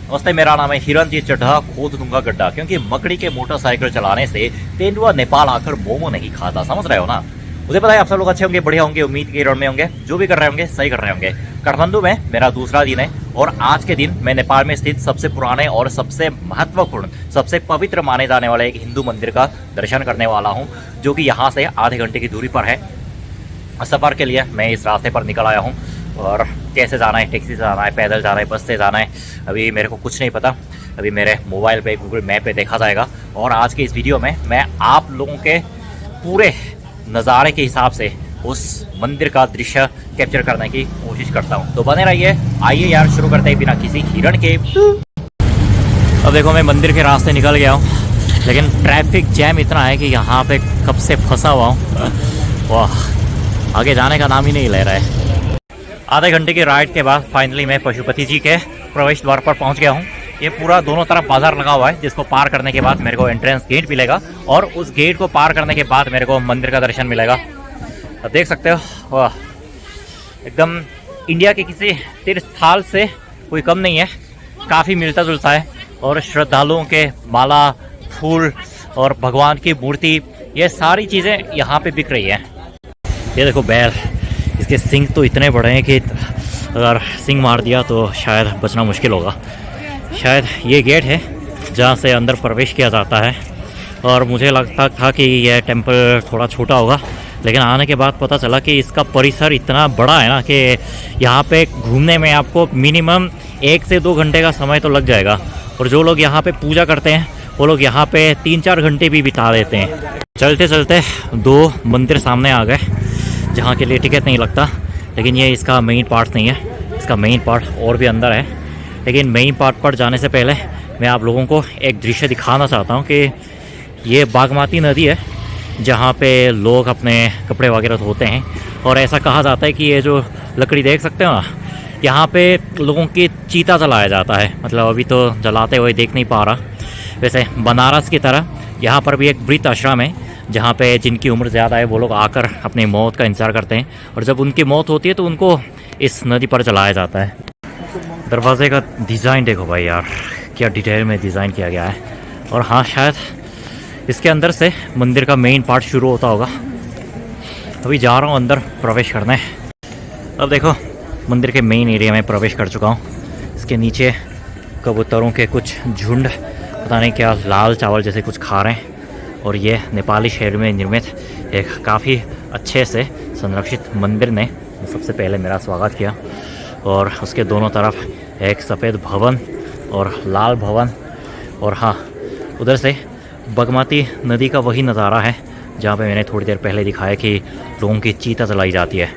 नमस्ते, मेरा नाम है हिरणजीत चड्ढा, खोद दूंगा गड्ढा। क्योंकि मकड़ी के मोटरसाइकिल चलाने से तेंदुआ नेपाल आकर मोमो नहीं खाता, समझ रहे हो ना। मुझे पता है आप सब लोग अच्छे होंगे, बढ़िया होंगे, उम्मीद के रण में होंगे, जो भी कर रहे होंगे सही कर रहे होंगे। काठमांडू में मेरा दूसरा दिन है और आज के दिन मैं नेपाल में स्थित सबसे पुराने और सबसे महत्वपूर्ण, सबसे पवित्र माने जाने वाले एक हिंदू मंदिर का दर्शन करने वाला हूँ, जो कि यहाँ से आधे घंटे की दूरी पर है। सफ़र के लिए मैं इस रास्ते पर निकल आया हूँ और कैसे जाना है, टैक्सी से जाना है, पैदल जाना है, बस से जाना है, अभी मेरे को कुछ नहीं पता। अभी मेरे मोबाइल पे गूगल मैप पे देखा जाएगा और आज के इस वीडियो में मैं आप लोगों के पूरे नज़ारे के हिसाब से उस मंदिर का दृश्य कैप्चर करने की कोशिश करता हूँ। तो बने रहिए। आइए यार, शुरू करते हैं बिना किसी हिरण के। अब देखो, मैं मंदिर के रास्ते निकल गया हूँ, लेकिन ट्रैफिक जैम इतना है कि यहाँ पे कब से फंसा हुआ हूँ। वाह, आगे जाने का नाम ही नहीं ले रहा है। आधे घंटे की राइड के बाद फाइनली मैं पशुपति जी के प्रवेश द्वार पर पहुंच गया हूं। ये पूरा दोनों तरफ बाजार लगा हुआ है, जिसको पार करने के बाद मेरे को एंट्रेंस गेट मिलेगा और उस गेट को पार करने के बाद मेरे को मंदिर का दर्शन मिलेगा। अब देख सकते हो, वाह, एकदम इंडिया के किसी तीर्थ स्थल से कोई कम नहीं है, काफ़ी मिलता जुलता है। और श्रद्धालुओं के माला, फूल और भगवान की मूर्ति, ये सारी चीज़ें यहाँ पर बिक रही हैं। ये देखो बैल, इसके सींग तो इतने बड़े हैं कि अगर सींग मार दिया तो शायद बचना मुश्किल होगा। शायद ये गेट है जहाँ से अंदर प्रवेश किया जाता है और मुझे लगता था कि यह टेम्पल थोड़ा छोटा होगा, लेकिन आने के बाद पता चला कि इसका परिसर इतना बड़ा है ना कि यहाँ पे घूमने में आपको मिनिमम 1 से 2 घंटे का समय तो लग जाएगा। और जो लोग यहाँ पे पूजा करते हैं वो लोग यहाँ पे 3-4 घंटे भी बिता देते हैं। चलते चलते 2 मंदिर सामने आ गए जहाँ के लिए टिकट नहीं लगता, लेकिन ये इसका मेन पार्ट नहीं है, इसका मेन पार्ट और भी अंदर है। लेकिन मेन पार्ट पर जाने से पहले मैं आप लोगों को एक दृश्य दिखाना चाहता हूँ कि ये बागमती नदी है जहाँ पे लोग अपने कपड़े वगैरह धोते हैं। और ऐसा कहा जाता है कि ये जो लकड़ी देख सकते हो ना, यहाँ पे लोगों की चीता जलाया जाता है। मतलब अभी तो जलाते हुए देख नहीं पा रहा। वैसे बनारस की तरह यहाँ पर भी एक वृद्ध आश्रम है जहाँ पे जिनकी उम्र ज़्यादा है वो लोग आकर अपनी मौत का इंतज़ार करते हैं, और जब उनकी मौत होती है तो उनको इस नदी पर जलाया जाता है। दरवाजे का डिज़ाइन देखो भाई यार, क्या डिटेल में डिज़ाइन किया गया है। और हाँ, शायद इसके अंदर से मंदिर का मेन पार्ट शुरू होता होगा। अभी जा रहा हूँ अंदर प्रवेश करने। अब देखो, मंदिर के मेन एरिया में प्रवेश कर चुका हूँ। इसके नीचे कबूतरों के कुछ झुंड पता नहीं क्या लाल चावल जैसे कुछ खा रहे हैं। और ये नेपाली शहर में निर्मित एक काफ़ी अच्छे से संरक्षित मंदिर ने सबसे पहले मेरा स्वागत किया। और उसके दोनों तरफ एक सफ़ेद भवन और लाल भवन, और हाँ, उधर से बागमती नदी का वही नज़ारा है जहाँ पे मैंने थोड़ी देर पहले दिखाया कि लोगों की चीता जलाई जाती है।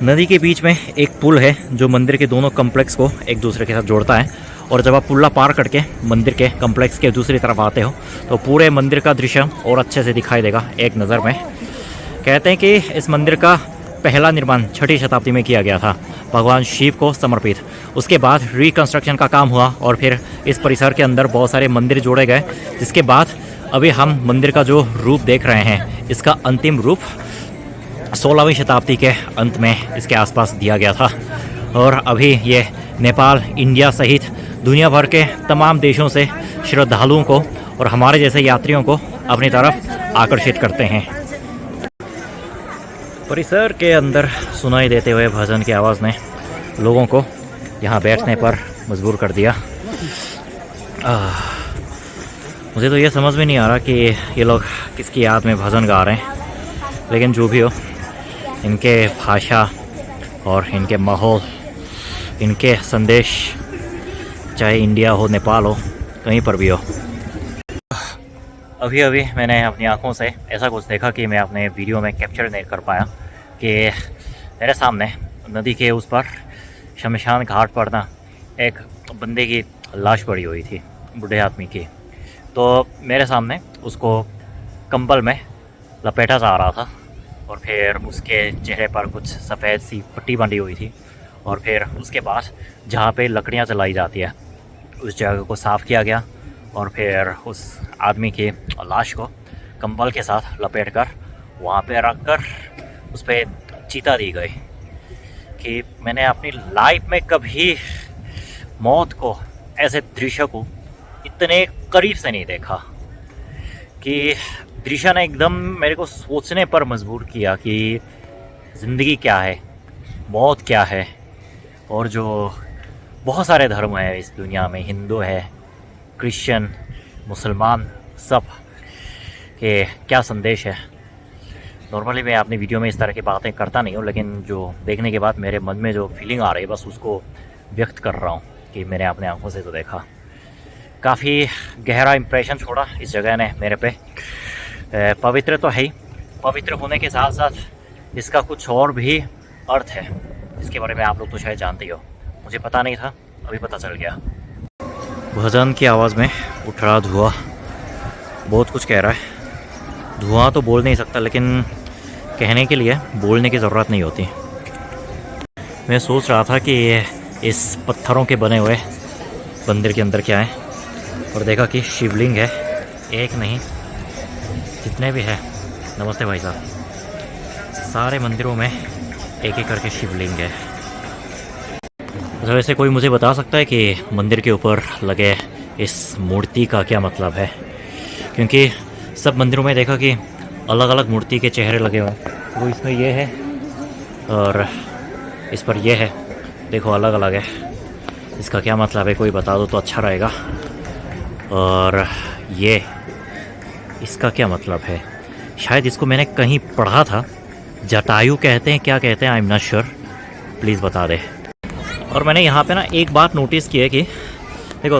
नदी के बीच में एक पुल है जो मंदिर के दोनों कम्प्लेक्स को एक दूसरे के साथ जोड़ता है। और जब आप पुल्ला पार करके मंदिर के कम्प्लेक्स के दूसरी तरफ आते हो तो पूरे मंदिर का दृश्य और अच्छे से दिखाई देगा एक नज़र में। कहते हैं कि इस मंदिर का पहला निर्माण 6वीं शताब्दी में किया गया था, भगवान शिव को समर्पित। उसके बाद रिकंस्ट्रक्शन का काम हुआ और फिर इस परिसर के अंदर बहुत सारे मंदिर जोड़े गए, जिसके बाद अभी हम मंदिर का जो रूप देख रहे हैं, इसका अंतिम रूप 16वीं शताब्दी के अंत में इसके आसपास दिया गया था। और अभी ये नेपाल, इंडिया सहित दुनिया भर के तमाम देशों से श्रद्धालुओं को और हमारे जैसे यात्रियों को अपनी तरफ आकर्षित करते हैं। परिसर के अंदर सुनाई देते हुए भजन की आवाज़ ने लोगों को यहाँ बैठने पर मजबूर कर दिया। मुझे तो ये समझ में नहीं आ रहा कि ये लोग किसकी याद में भजन गा रहे हैं, लेकिन जो भी हो, इनके भाषा और इनके माहौल, इनके संदेश, चाहे इंडिया हो, नेपाल हो, कहीं पर भी हो। अभी अभी मैंने अपनी आंखों से ऐसा कुछ देखा कि मैं अपने वीडियो में कैप्चर नहीं कर पाया कि मेरे सामने नदी के उस पर शमशान घाट पर ना एक बंदे की लाश पड़ी हुई थी, बूढ़े आदमी की। तो मेरे सामने उसको कंबल में लपेटा जा रहा था और फिर उसके चेहरे पर कुछ सफ़ेद सी पट्टी बंधी हुई थी। और फिर उसके बाद जहाँ पे लकड़ियाँ जलाई जाती है उस जगह को साफ़ किया गया और फिर उस आदमी की लाश को कंबल के साथ लपेट कर वहाँ पे रख कर उस पर चिता दी गई। कि मैंने अपनी लाइफ में कभी मौत को ऐसे दृश्य को इतने करीब से नहीं देखा कि दृश्य ने एकदम मेरे को सोचने पर मजबूर किया कि ज़िंदगी क्या है, मौत क्या है, और जो बहुत सारे धर्म हैं इस दुनिया में, हिंदू है, क्रिश्चियन, मुसलमान, सब के क्या संदेश है। नॉर्मली मैं अपनी वीडियो में इस तरह की बातें करता नहीं हूँ, लेकिन जो देखने के बाद मेरे मन में जो फीलिंग आ रही है बस उसको व्यक्त कर रहा हूँ कि मैंने अपने आंखों से तो देखा। काफ़ी गहरा इम्प्रेशन छोड़ा इस जगह ने मेरे पे। पवित्र तो है ही, पवित्र होने के साथ साथ इसका कुछ और भी अर्थ है, इसके बारे में आप लोग तो शायद जानते ही हो, मुझे पता नहीं था, अभी पता चल गया। भजन की आवाज़ में उठ रहा धुआं बहुत कुछ कह रहा है। धुआं तो बोल नहीं सकता, लेकिन कहने के लिए बोलने की ज़रूरत नहीं होती। मैं सोच रहा था कि इस पत्थरों के बने हुए मंदिर के अंदर क्या है, और देखा कि शिवलिंग है, एक नहीं जितने भी है। नमस्ते भाई साहब। सारे मंदिरों में एक एक करके शिवलिंग है। वैसे कोई मुझे बता सकता है कि मंदिर के ऊपर लगे इस मूर्ति का क्या मतलब है? क्योंकि सब मंदिरों में देखा कि अलग अलग मूर्ति के चेहरे लगे हुए हैं। वो इसमें ये है और इस पर ये है, देखो अलग अलग है। इसका क्या मतलब है, कोई बता दो तो अच्छा रहेगा। और ये इसका क्या मतलब है? शायद इसको मैंने कहीं पढ़ा था, जटायु कहते हैं, क्या कहते हैं, I am not sure, please बता दे। और मैंने यहाँ पे ना एक बात नोटिस की है कि देखो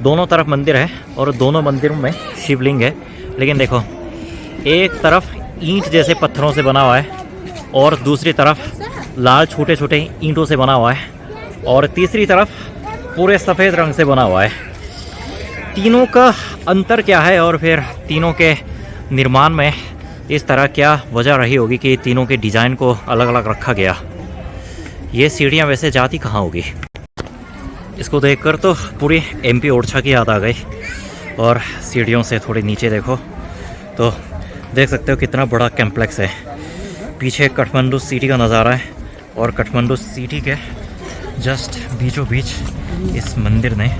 दोनों तरफ मंदिर है और दोनों मंदिरों में शिवलिंग है, लेकिन देखो एक तरफ ईंट जैसे पत्थरों से बना हुआ है और दूसरी तरफ लाल छोटे छोटे ईंटों से बना हुआ है और तीसरी तरफ पूरे सफ़ेद रंग से बना हुआ है। तीनों का अंतर क्या है और फिर तीनों के निर्माण में इस तरह क्या वजह रही होगी कि तीनों के डिज़ाइन को अलग अलग रखा गया? ये सीढ़ियाँ वैसे जाती कहाँ होगी? इसको देखकर तो पूरी एमपी ओरछा की याद आ गई। और सीढ़ियों से थोड़ी नीचे देखो तो देख सकते हो कितना बड़ा कॉम्प्लेक्स है। पीछे काठमांडू सिटी का नज़ारा है और काठमांडू सिटी के जस्ट बीचों बीच इस मंदिर ने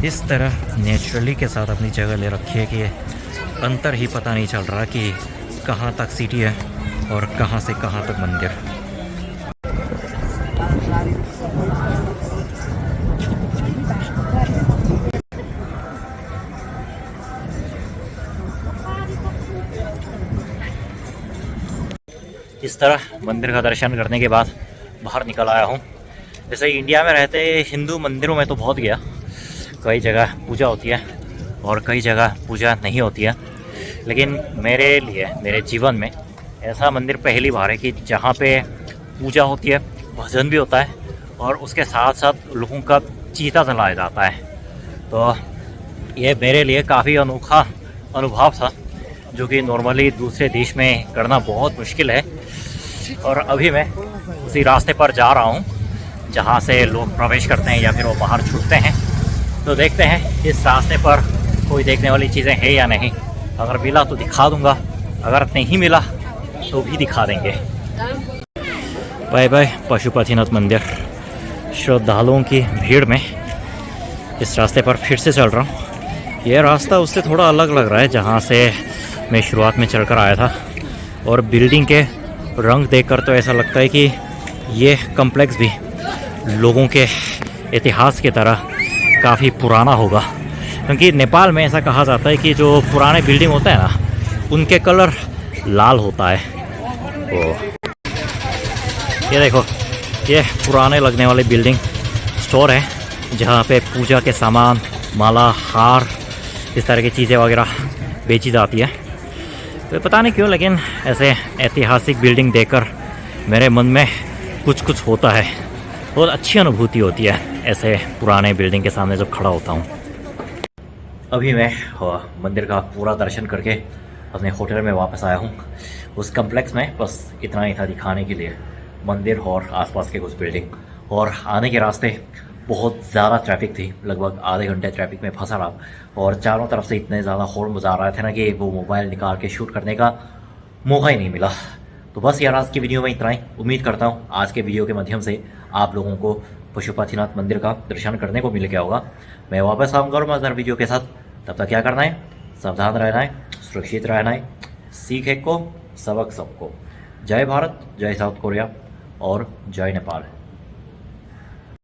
इस तरह नेचुरली के साथ अपनी जगह ले रखी है कि अंतर ही पता नहीं चल रहा कि कहाँ तक सिटी है और कहाँ से कहाँ तक मंदिर। इस तरह मंदिर का दर्शन करने के बाद बाहर निकल आया हूँ। जैसे इंडिया में रहते हिंदू मंदिरों में तो बहुत गया, कई जगह पूजा होती है और कई जगह पूजा नहीं होती है, लेकिन मेरे लिए मेरे जीवन में ऐसा मंदिर पहली बार है कि जहाँ पे पूजा होती है, भजन भी होता है और उसके साथ साथ लोगों का चीता जलाया जाता है। तो ये मेरे लिए काफ़ी अनोखा अनुभव था, जो कि नॉर्मली दूसरे देश में करना बहुत मुश्किल है। और अभी मैं उसी रास्ते पर जा रहा हूँ जहाँ से लोग प्रवेश करते हैं या फिर वो बाहर छूटते हैं। तो देखते हैं इस रास्ते पर कोई देखने वाली चीज़ें हैं या नहीं। अगर मिला तो दिखा दूँगा, अगर नहीं मिला तो भी दिखा देंगे। बाय बाय पशुपतिनाथ मंदिर। श्रद्धालुओं की भीड़ में इस रास्ते पर फिर से चल रहा हूँ। यह रास्ता उससे थोड़ा अलग लग रहा है जहाँ से मैं शुरुआत में चलकर आया था, और बिल्डिंग के रंग देखकर तो ऐसा लगता है कि ये कॉम्प्लेक्स भी लोगों के इतिहास की तरह काफ़ी पुराना होगा। क्योंकि नेपाल में ऐसा कहा जाता है कि जो पुराने बिल्डिंग होते हैं ना, उनके कलर लाल होता है। तो ये देखो, ये पुराने लगने वाले बिल्डिंग स्टोर है जहाँ पे पूजा के सामान, माला, हार, इस तरह की चीज़ें वगैरह बेची जाती है। तो पता नहीं क्यों, लेकिन ऐसे ऐतिहासिक बिल्डिंग देखकर मेरे मन में कुछ कुछ होता है। बहुत अच्छी अनुभूति होती है ऐसे पुराने बिल्डिंग के सामने जब खड़ा होता हूँ। अभी मैं मंदिर का पूरा दर्शन करके अपने होटल में वापस आया हूँ। उस कम्प्लेक्स में बस इतना ही था दिखाने के लिए, मंदिर और आसपास के कुछ बिल्डिंग। और आने के रास्ते बहुत ज़्यादा ट्रैफिक थी, लगभग आधे घंटे ट्रैफिक में फंसा रहा, और चारों तरफ से इतने ज़्यादा हॉर्न बजा रहे थे ना कि वो मोबाइल निकाल के शूट करने का मौका ही नहीं मिला। तो बस यार आज की वीडियो में इतना ही। उम्मीद करता हूँ आज के वीडियो के माध्यम से आप लोगों को पशुपतिनाथ मंदिर का दर्शन करने को मिल गया होगा। मैं वापस आऊँगा और मज़ेदार वीडियो के साथ। तब तक क्या करना है, सावधान रहना है, सुरक्षित रहना है। सीख एक को, सबक सबको। जय भारत, जय साउथ कोरिया और जय नेपाल।